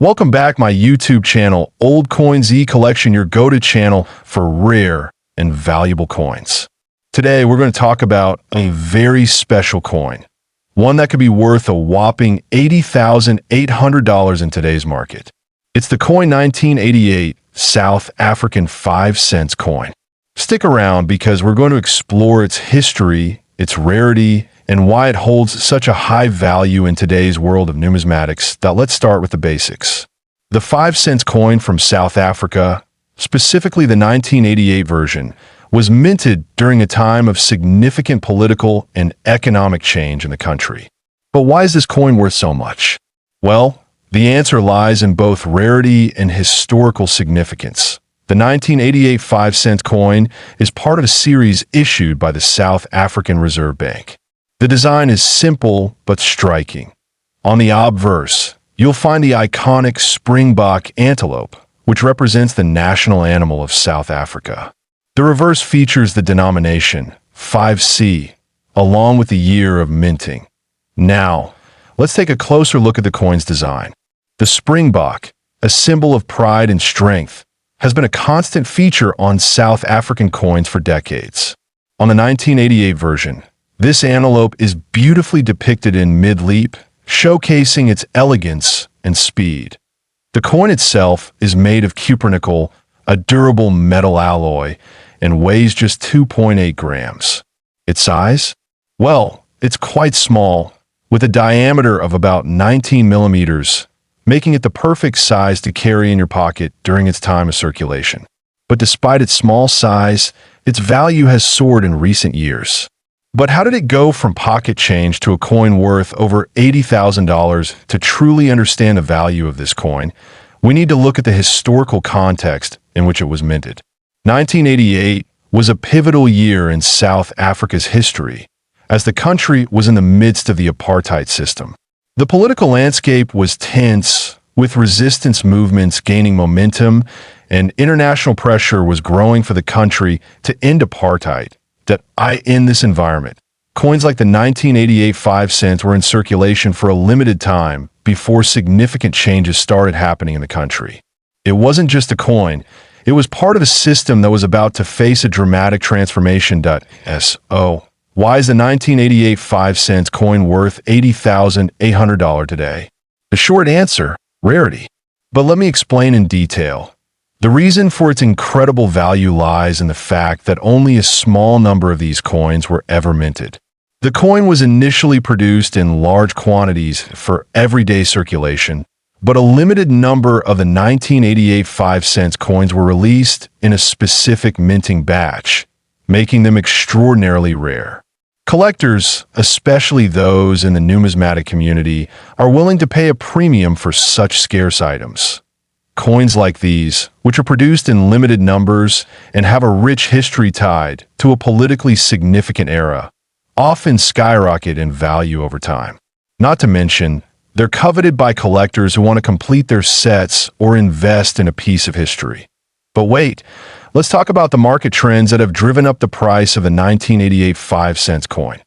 Welcome back my YouTube channel, Old Coin ZEE Collection, your go-to channel for rare and valuable coins. Today, we're going to talk about a very special coin, one that could be worth a whopping $80,800 in today's market. It's the coin 1988 South African 5-cent coin. Stick around because we're going to explore its history, its rarity, and why it holds such a high value in today's world of numismatics. Let's start with the basics. The 5-cent coin from South Africa, specifically the 1988 version, was minted during a time of significant political and economic change in the country. But why is this coin worth so much? Well, the answer lies in both rarity and historical significance. The 1988 5-cent coin is part of a series issued by the South African Reserve Bank. The design is simple but striking. On the obverse, you'll find the iconic Springbok antelope, which represents the national animal of South Africa. The reverse features the denomination 5C, along with the year of minting. Now, let's take a closer look at the coin's design. The Springbok, a symbol of pride and strength, has been a constant feature on South African coins for decades. On the 1988 version, this antelope is beautifully depicted in mid-leap, showcasing its elegance and speed. The coin itself is made of cupronickel, a durable metal alloy, and weighs just 2.8 grams. Its size? Well, it's quite small, with a diameter of about 19 millimeters, making it the perfect size to carry in your pocket during its time of circulation. But despite its small size, its value has soared in recent years. But how did it go from pocket change to a coin worth over $80,000? To truly understand the value of this coin, we need to look at the historical context in which it was minted. 1988 was a pivotal year in South Africa's history, as the country was in the midst of the apartheid system. The political landscape was tense, with resistance movements gaining momentum, and international pressure was growing for the country to end apartheid. In this environment, coins like the 1988 5 cents were in circulation for a limited time before significant changes started happening in the country. It wasn't just a coin, it was part of a system that was about to face a dramatic transformation. So, why is the 1988 5 cents coin worth $80,800 today? The short answer, rarity. But let me explain in detail. The reason for its incredible value lies in the fact that only a small number of these coins were ever minted. The coin was initially produced in large quantities for everyday circulation, but a limited number of the 1988 5 cents coins were released in a specific minting batch, making them extraordinarily rare. Collectors, especially those in the numismatic community, are willing to pay a premium for such scarce items. Coins like these, which are produced in limited numbers and have a rich history tied to a politically significant era, often skyrocket in value over time. Not to mention, they're coveted by collectors who want to complete their sets or invest in a piece of history. But wait, let's talk about the market trends that have driven up the price of the 1988 5 cents coin.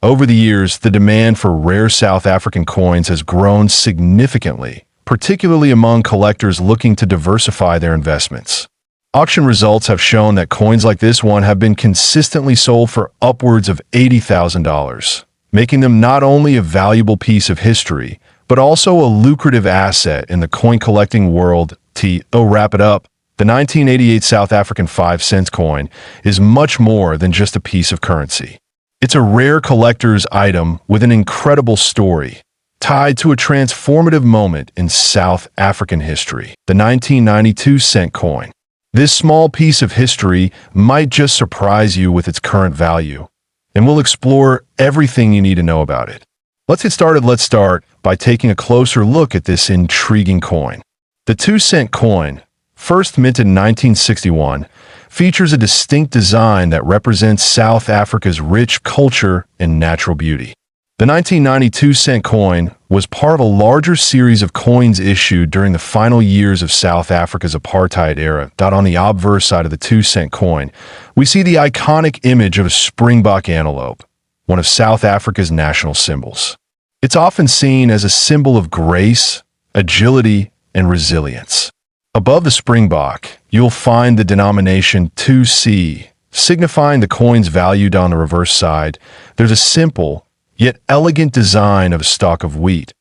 Over the years, the demand for rare South African coins has grown significantly, particularly among collectors looking to diversify their investments. Auction results have shown that coins like this one have been consistently sold for upwards of $80,000, making them not only a valuable piece of history, but also a lucrative asset in the coin collecting world. To wrap it up, the 1988 South African 5 cents coin is much more than just a piece of currency. It's a rare collector's item with an incredible story, tied to a transformative moment in South African history, the 1992 cent coin. This small piece of history might just surprise you with its current value, and we'll explore everything you need to know about it. Let's get started. Let's start by taking a closer look at this intriguing coin. The 2-cent coin, first minted in 1961, features a distinct design that represents South Africa's rich culture and natural beauty. The 1992 cent coin was part of a larger series of coins issued during the final years of South Africa's apartheid era. On the obverse side of the 2-cent coin, we see the iconic image of a Springbok antelope, one of South Africa's national symbols. It's often seen as a symbol of grace, agility, and resilience. Above the Springbok, you'll find the denomination 2C, signifying the coin's value down the reverse side. There's a simple, yet elegant design of a stalk of wheat,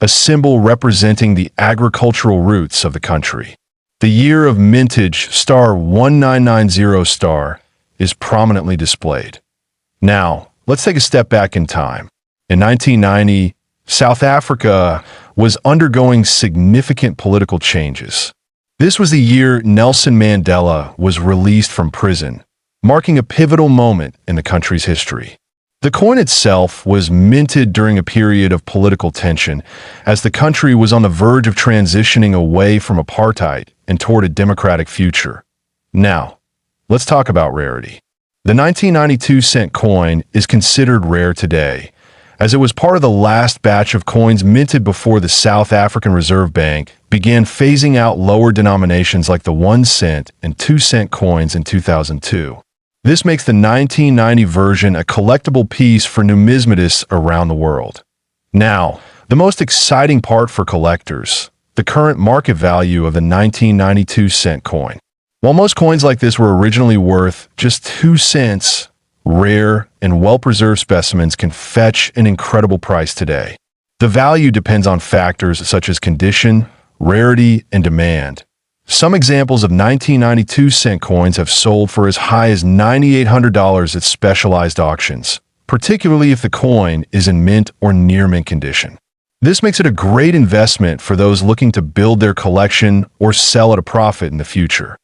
a symbol representing the agricultural roots of the country. The year of mintage star 1990 star is prominently displayed. Now, let's take a step back in time. In 1990, South Africa was undergoing significant political changes. This was the year Nelson Mandela was released from prison, marking a pivotal moment in the country's history. The coin itself was minted during a period of political tension, as the country was on the verge of transitioning away from apartheid and toward a democratic future. Now, let's talk about rarity. The 1992-cent coin is considered rare today, as it was part of the last batch of coins minted before the South African Reserve Bank began phasing out lower denominations like the 1-cent and 2-cent coins in 2002. This makes the 1990 version a collectible piece for numismatists around the world. Now, the most exciting part for collectors, the current market value of the 1992-cent coin. While most coins like this were originally worth just 2 cents, rare and well-preserved specimens can fetch an incredible price today. The value depends on factors such as condition, rarity, and demand. Some examples of 1992-cent coins have sold for as high as $9,800 at specialized auctions, particularly if the coin is in mint or near mint condition. This makes it a great investment for those looking to build their collection or sell at a profit in the future.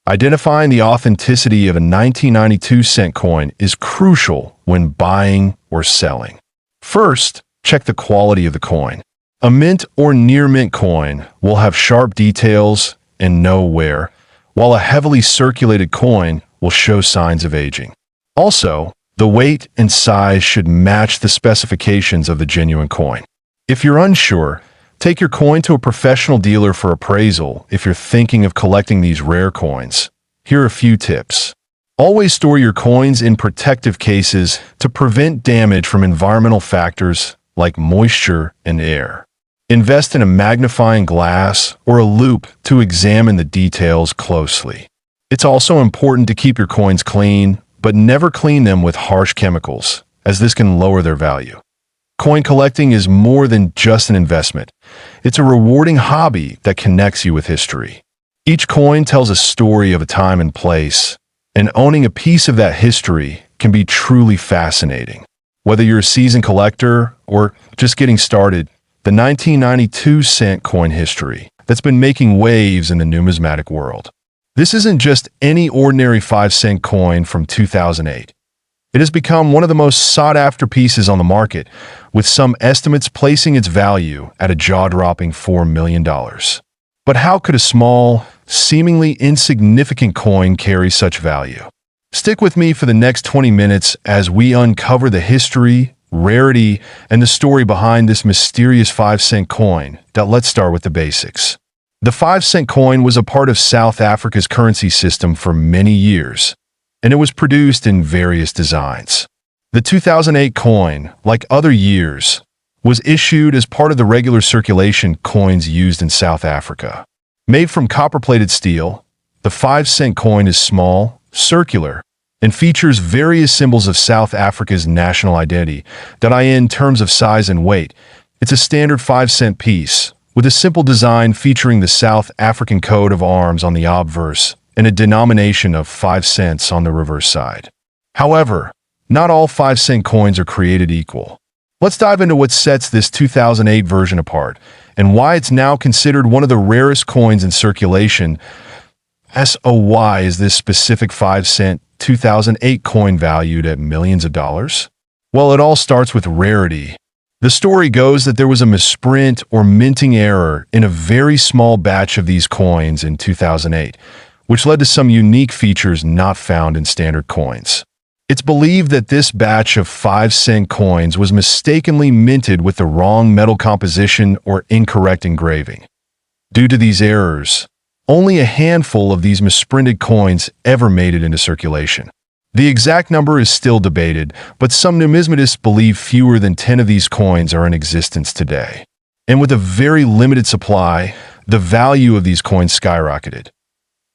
Identifying the authenticity of a 1992-cent coin is crucial when buying or selling. First, check the quality of the coin. A mint or near mint coin will have sharp details and no wear, while a heavily circulated coin will show signs of aging. Also, the weight and size should match the specifications of the genuine coin. If you're unsure, take your coin to a professional dealer for appraisal if you're thinking of collecting these rare coins. Here are a few tips. Always store your coins in protective cases to prevent damage from environmental factors like moisture and air. Invest in a magnifying glass or a loupe to examine the details closely. It's also important to keep your coins clean, but never clean them with harsh chemicals, as this can lower their value. Coin collecting is more than just an investment. It's a rewarding hobby that connects you with history. Each coin tells a story of a time and place, and owning a piece of that history can be truly fascinating. Whether you're a seasoned collector or just getting started, the 1992-cent coin history that's been making waves in the numismatic world. This isn't just any ordinary 5-cent coin from 2008. It has become one of the most sought-after pieces on the market, with some estimates placing its value at a jaw-dropping $4 million. But how could a small, seemingly insignificant coin carry such value? Stick with me for the next 20 minutes as we uncover the history, rarity, and the story behind this mysterious 5-cent coin. Let's start with the basics. The 5-cent coin was a part of South Africa's currency system for many years, and it was produced in various designs. The 2008 coin, like other years, was issued as part of the regular circulation coins used in South Africa. Made from copper-plated steel, the 5-cent coin is small, circular, and features various symbols of South Africa's national identity. In terms of size and weight, it's a standard 5-cent piece, with a simple design featuring the South African coat of arms on the obverse and a denomination of 5 cents on the reverse side. However, not all 5-cent coins are created equal. Let's dive into what sets this 2008 version apart and why it's now considered one of the rarest coins in circulation. Why is this specific 5-cent 2008 coin valued at millions of dollars? Well, it all starts with rarity. The story goes that there was a misprint or minting error in a very small batch of these coins in 2008, which led to some unique features not found in standard coins. It's believed that this batch of 5-cent coins was mistakenly minted with the wrong metal composition or incorrect engraving. Due to these errors, only a handful of these misprinted coins ever made it into circulation. The exact number is still debated, but some numismatists believe fewer than 10 of these coins are in existence today. And with a very limited supply, the value of these coins skyrocketed.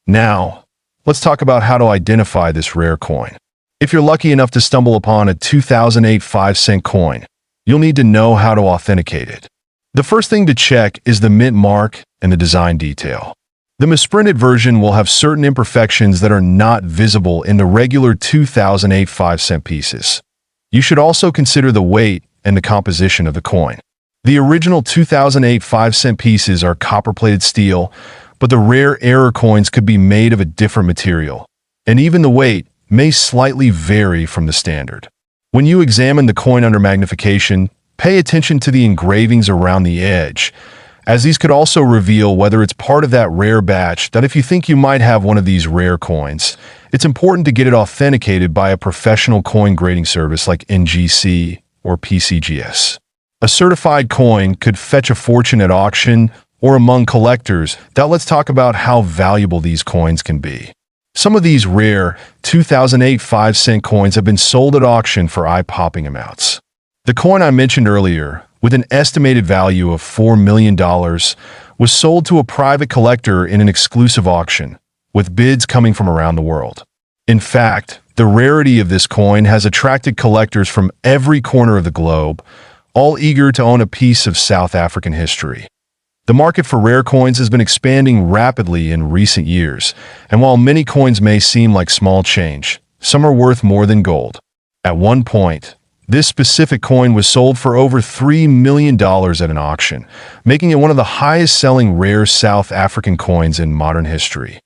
Now, let's talk about how to identify this rare coin. If you're lucky enough to stumble upon a 2008 5-cent coin, you'll need to know how to authenticate it. The first thing to check is the mint mark and the design detail. The misprinted version will have certain imperfections that are not visible in the regular 2008 5-cent pieces. You should also consider the weight and the composition of the coin. The original 2008 5-cent pieces are copper-plated steel, but the rare error coins could be made of a different material, and even the weight may slightly vary from the standard. When you examine the coin under magnification, pay attention to the engravings around the edge, as these could also reveal whether it's part of that rare batch. That if you think you might have one of these rare coins, it's important to get it authenticated by a professional coin grading service like NGC or PCGS. A certified coin could fetch a fortune at auction or among collectors. Now let's talk about how valuable these coins can be. Some of these rare 2008 5-cent coins have been sold at auction for eye-popping amounts. The coin I mentioned earlier, with an estimated value of $4 million, was sold to a private collector in an exclusive auction, with bids coming from around the world. In fact, the rarity of this coin has attracted collectors from every corner of the globe, all eager to own a piece of South African history. The market for rare coins has been expanding rapidly in recent years, and while many coins may seem like small change, some are worth more than gold. At one point, this specific coin was sold for over $3 million at an auction, making it one of the highest-selling rare South African coins in modern history.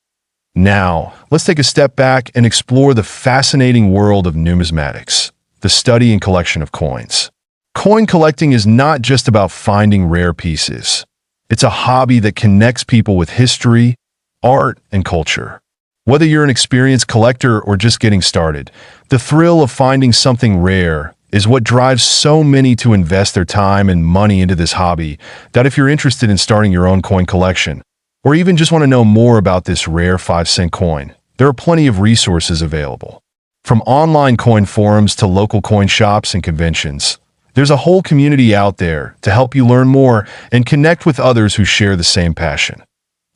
Now, let's take a step back and explore the fascinating world of numismatics, the study and collection of coins. Coin collecting is not just about finding rare pieces. It's a hobby that connects people with history, art, and culture. Whether you're an experienced collector or just getting started, the thrill of finding something rare is what drives so many to invest their time and money into this hobby. That if you're interested in starting your own coin collection, or even just want to know more about this rare 5-cent coin, there are plenty of resources available. From online coin forums to local coin shops and conventions, there's a whole community out there to help you learn more and connect with others who share the same passion.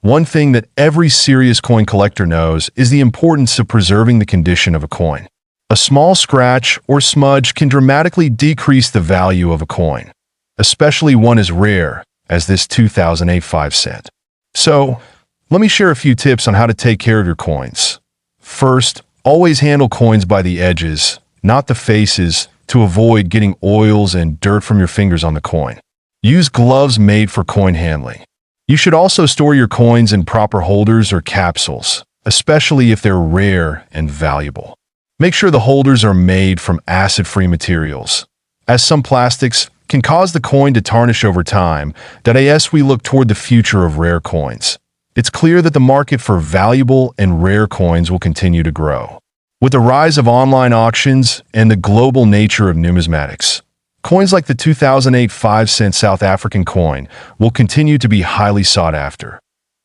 One thing that every serious coin collector knows is the importance of preserving the condition of a coin. A small scratch or smudge can dramatically decrease the value of a coin, especially one as rare as this 2008 5-cent. So, let me share a few tips on how to take care of your coins. First, always handle coins by the edges, not the faces, to avoid getting oils and dirt from your fingers on the coin. Use gloves made for coin handling. You should also store your coins in proper holders or capsules, especially if they're rare and valuable. Make sure the holders are made from acid-free materials, as some plastics can cause the coin to tarnish over time. As we look toward the future of rare coins, it's clear that the market for valuable and rare coins will continue to grow. With the rise of online auctions and the global nature of numismatics, coins like the 2008 5-cent South African coin will continue to be highly sought after.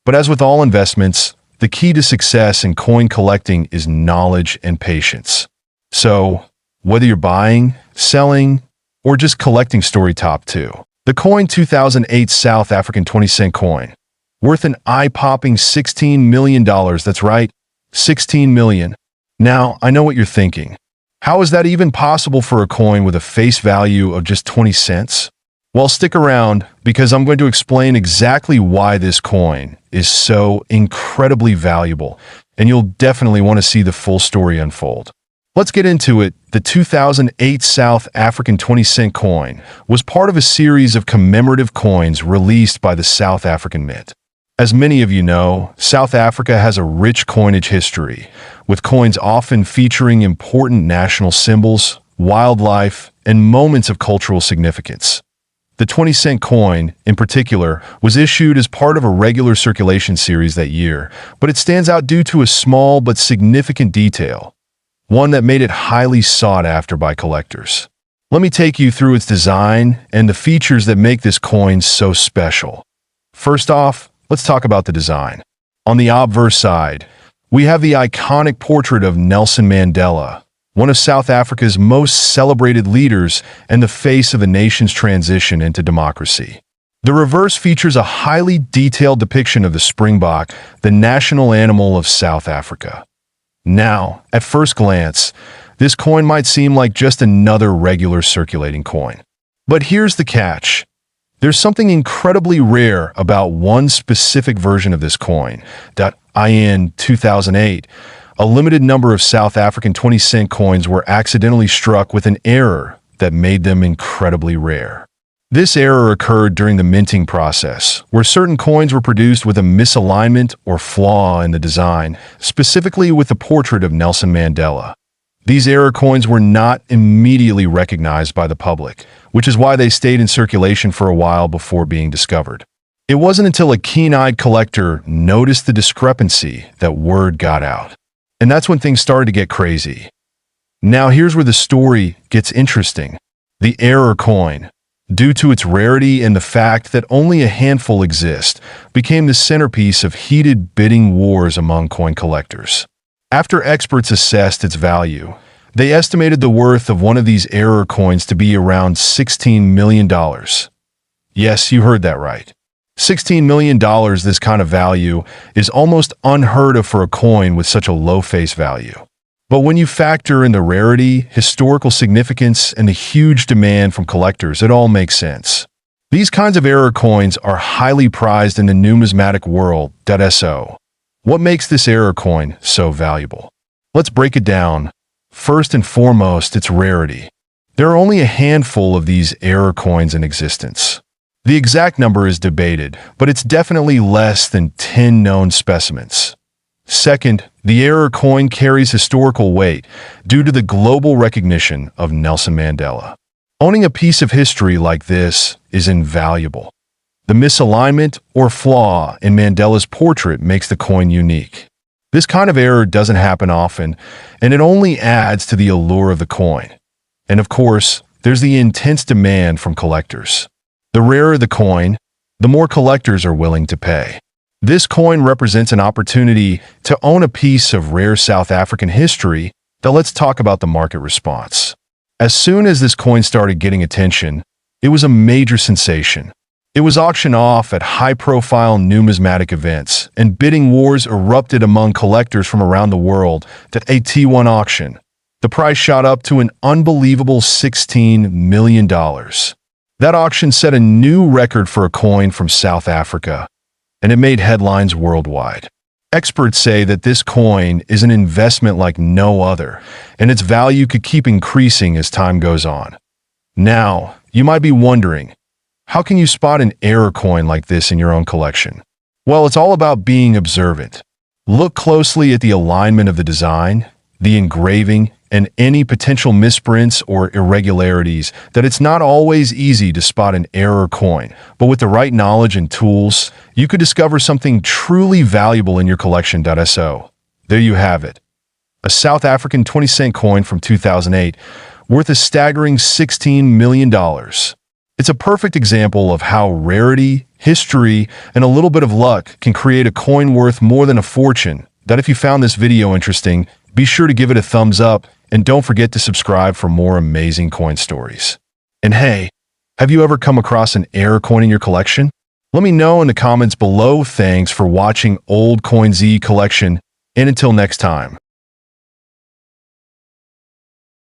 But as with all investments, the key to success in coin collecting is knowledge and patience. So, whether you're buying, selling, or just collecting story top 2, the coin 2008 South African 20-cent coin, worth an eye-popping $16 million. That's right, $16 million. Now, I know what you're thinking. How is that even possible for a coin with a face value of just 20 cents? Well, stick around, because I'm going to explain exactly why this coin is so incredibly valuable, and you'll definitely want to see the full story unfold. Let's get into it. The 2008 South African 20-cent coin was part of a series of commemorative coins released by the South African Mint. As many of you know, South Africa has a rich coinage history, with coins often featuring important national symbols, wildlife, and moments of cultural significance. The 20-cent coin, in particular, was issued as part of a regular circulation series that year, but it stands out due to a small but significant detail, one that made it highly sought after by collectors. Let me take you through its design and the features that make this coin so special. First off, let's talk about the design. On the obverse side, we have the iconic portrait of Nelson Mandela, one of South Africa's most celebrated leaders and the face of the nation's transition into democracy. The reverse features a highly detailed depiction of the Springbok, the national animal of South Africa. Now, at first glance, this coin might seem like just another regular circulating coin. But here's the catch. There's something incredibly rare about one specific version of this coin. In 2008, a limited number of South African 20-cent coins were accidentally struck with an error that made them incredibly rare. This error occurred during the minting process, where certain coins were produced with a misalignment or flaw in the design, specifically with the portrait of Nelson Mandela. These error coins were not immediately recognized by the public, which is why they stayed in circulation for a while before being discovered. It wasn't until a keen-eyed collector noticed the discrepancy that word got out. And that's when things started to get crazy. Now here's where the story gets interesting. The error coin, due to its rarity and the fact that only a handful exist, became the centerpiece of heated bidding wars among coin collectors. After experts assessed its value, they estimated the worth of one of these error coins to be around $16 million. Yes, you heard that right. $16 million. This kind of value is almost unheard of for a coin with such a low face value. But when you factor in the rarity, historical significance, and the huge demand from collectors, it all makes sense. These kinds of error coins are highly prized in the numismatic world. So, what makes this error coin so valuable? Let's break it down. First and foremost, its rarity. There are only a handful of these error coins in existence. The exact number is debated, but it's definitely less than 10 known specimens. Second, the error coin carries historical weight due to the global recognition of Nelson Mandela. Owning a piece of history like this is invaluable. The misalignment or flaw in Mandela's portrait makes the coin unique. This kind of error doesn't happen often, and it only adds to the allure of the coin. And of course, there's the intense demand from collectors. The rarer the coin, the more collectors are willing to pay. This coin represents an opportunity to own a piece of rare South African history. Now let's talk about the market response. As soon as this coin started getting attention, it was a major sensation. It was auctioned off at high-profile numismatic events, and bidding wars erupted among collectors from around the world. At a T1 auction, the price shot up to an unbelievable $16 million. That auction set a new record for a coin from South Africa, and it made headlines worldwide. Experts say that this coin is an investment like no other, and its value could keep increasing as time goes on. Now, you might be wondering, how can you spot an error coin like this in your own collection? Well, it's all about being observant. Look closely at the alignment of the design, the engraving, and any potential misprints or irregularities. That it's not always easy to spot an error coin, but with the right knowledge and tools, you could discover something truly valuable in your collection. So, there you have it. A South African 20-cent coin from 2008, worth a staggering $16 million. It's a perfect example of how rarity, history, and a little bit of luck can create a coin worth more than a fortune. If you found this video interesting, be sure to give it a thumbs up, and don't forget to subscribe for more amazing coin stories. And hey, have you ever come across an error coin in your collection? Let me know in the comments below. Thanks for watching Old Coin ZEE Collection, and until next time.